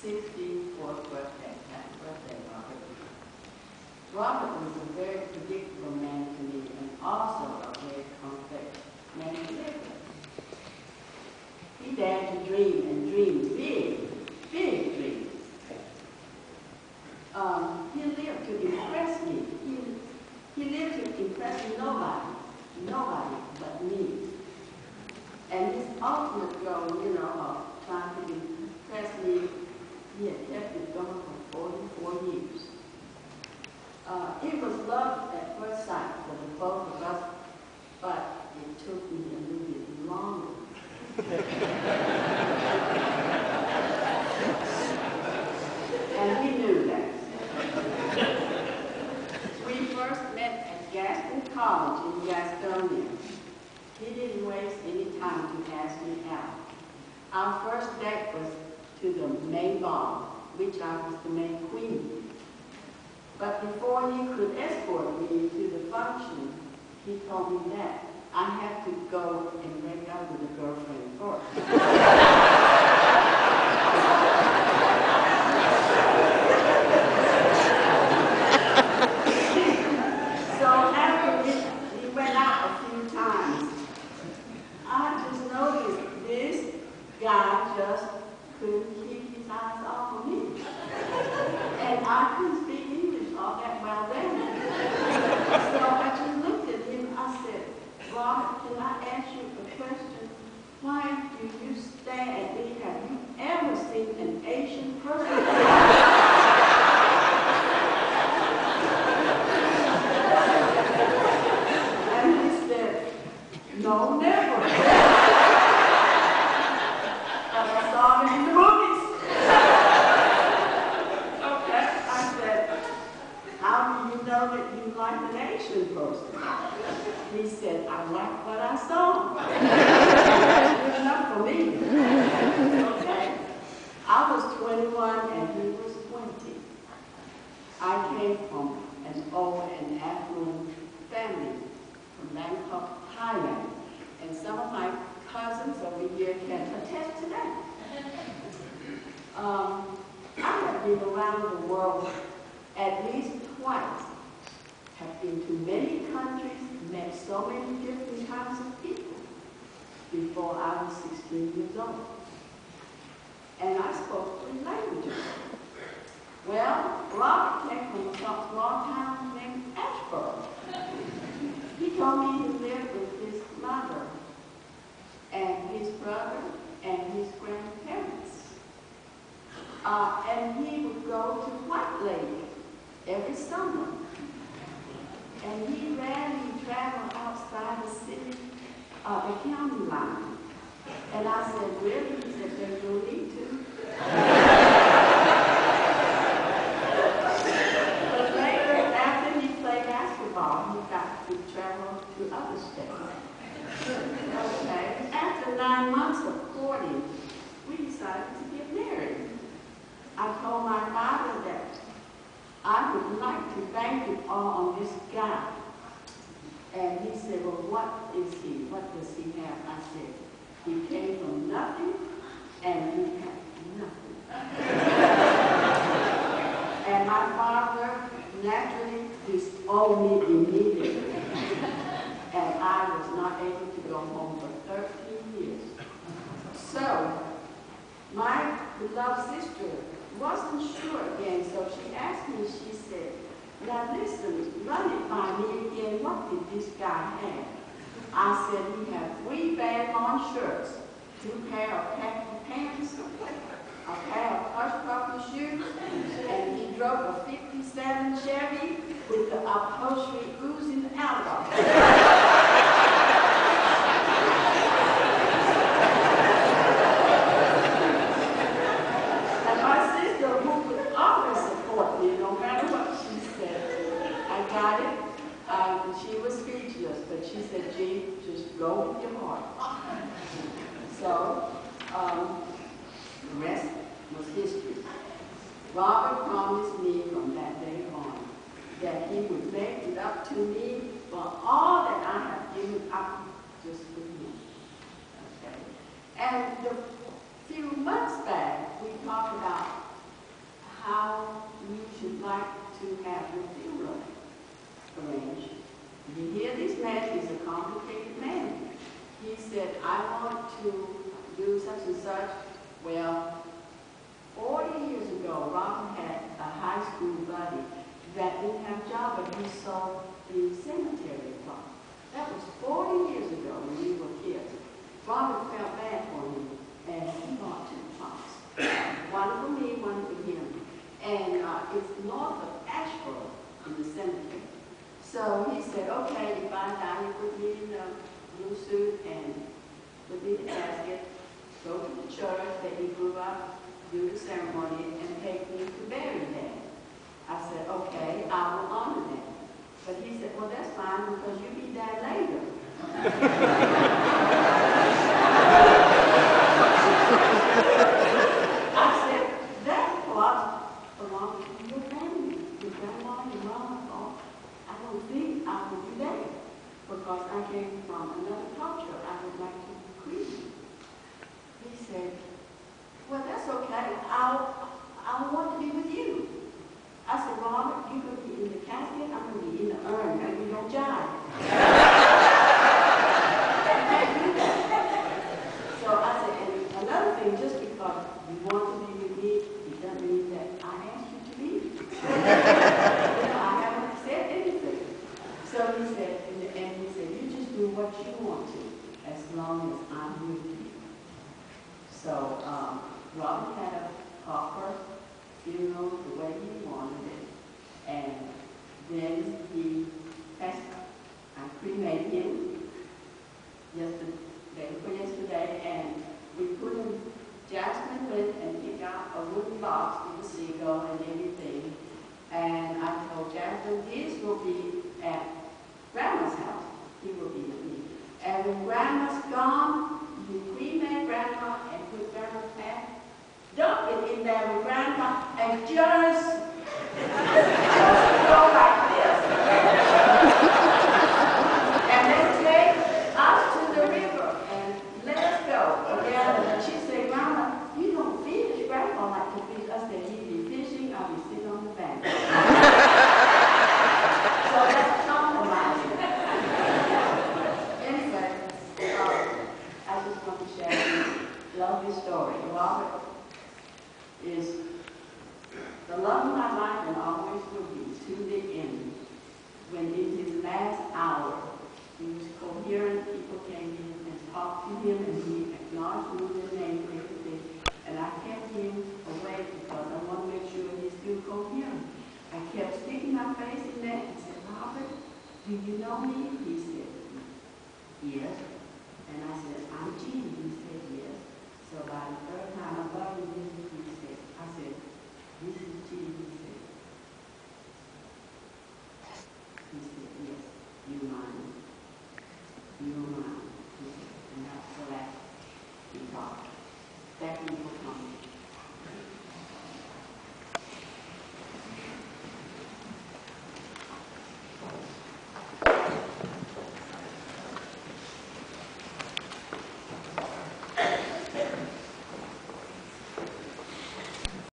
64th birthday. Happy birthday, Robert. Robert was a very predictable man to me and also a very complex man to live with. He dared to dream and dream big, big dreams. He lived to impress me. He lived to impress nobody but me. And his ultimate goal, of trying to impress me, he had kept it going for 44 years. It was love at first sight for the both of us, but it took me a little bit longer. And he knew that. We first met at Gaston College in Gastonia. He didn't waste any time to ask me out. Our first date was to the May ball, which I was the May queen. But before he could escort me to the function, he told me that I had to go and break up with a girlfriend first. So after he went out a few times, I just noticed this guy just couldn't keep his eyes off of me. And I couldn't speak English all that well then. So I just looked at him. I said, Robert, can I ask you a question? Why do you stare at me? Have you ever seen an Asian person? No, never. But I saw him in the movies. Okay, I said, how do you know that you like an Asian person? He said, I like what I saw. That's good enough for me. Okay, I was 21 and he was 20. I came from an old and affluent family from Bangkok, Thailand, and some of my cousins over here can attest to that. I have been around the world at least twice, have been to many countries, met so many different kinds of people before I was 16 years old. And I spoke 3 languages. Well, Robert came from a small town named Ashboro. He told me he lived with his mother and his brother and his grandparents. And he would go to White Lake every summer. And he rarely traveled outside the city, the county line. And I said, really? He said, there's no need to. But later, after he played basketball, he got to travel to other states. Okay. After 9 months of courting, we decided to get married. I told my father that I would like to bank it all on this guy. And he said, well, what is he? What does he have? I said, he came from nothing and he had nothing. And my father naturally disowned me immediately. And I was not able to go home for 13 years. So, my beloved sister wasn't sure again, so she asked me, she said, now listen, run it by me again, what did this guy have? I said, he had 3 bag-on shirts, 2 pair of khaki pants, a pair of hush pupper shoes, and he drove a 57 Chevy with the upholstery oozing out of it. She was speechless, but she said, Gee, just go with your heart. So, the rest was history. Robert promised me from that day on that he would make it up to me for all that I have given up just for him. Okay? And a few months back, we talked about how you should like to have your funeral arranged. You hear this man is a complicated man. He said, I want to do such and such. Well, 40 years ago, Robert had a high school buddy that didn't have a job, but he sold the cemetery plot. That was 40 years ago when we were kids. Robert felt bad for him, and he bought 2 plots. One for me, one for him. And it's north of Asheville in the cemetery. So he said, okay, if I die, you put me in a blue suit and put me in the casket, go to the church that he grew up, do the ceremony, and take me to bury there. I said, okay, I will honor that. But he said, well, that's fine because you'll be dead later. I said, that plot belongs to your family, your grandma, your mom. I don't think I will do that because I came from another culture. I would like to create. He said, well, that's okay. I want to be with you. I said, Robert, you're going to be in the casket, I'm going to be in the urn, and we don't jive. So I said, and another thing, just because you want to be with me, it doesn't mean that I asked you to be. I haven't said anything. So he said, and he said, you just do what you want to, as long as I'm with you. So Robert had a proper funeral the way he wanted it, and then I cremated him yesterday, and we put him. Jasmine went and picked out a wooden box with a seagull and everything, and I told Jasmine his will be at Grandma's house. He will be with me, and when Grandma's gone, you cremate Grandma and put Grandma's hat. Dump it in there with Grandma and just go like this. And then take us to the river and let us go again. And she said, Grandma, you don't fish. Grandma like to fish. I said, he'd be fishing, I'll be sitting on the bank. So that's compromising. Anyway, I just want to share a lovely story. Robert is the love of my life and always will be to the end. When in his last hour, he was coherent, people came in and talked to him, and he acknowledged me the name and everything. And I kept him away because I want to make sure he's still coherent. I kept sticking my face in there and said, Robert, do you know me? He said, yes. And I said, I'm Jean. He said, yes. So by the third time I bumped into him, I said, this is Jean. He said, yes, you're mine. You're mine. He said, and that's the last we talked. That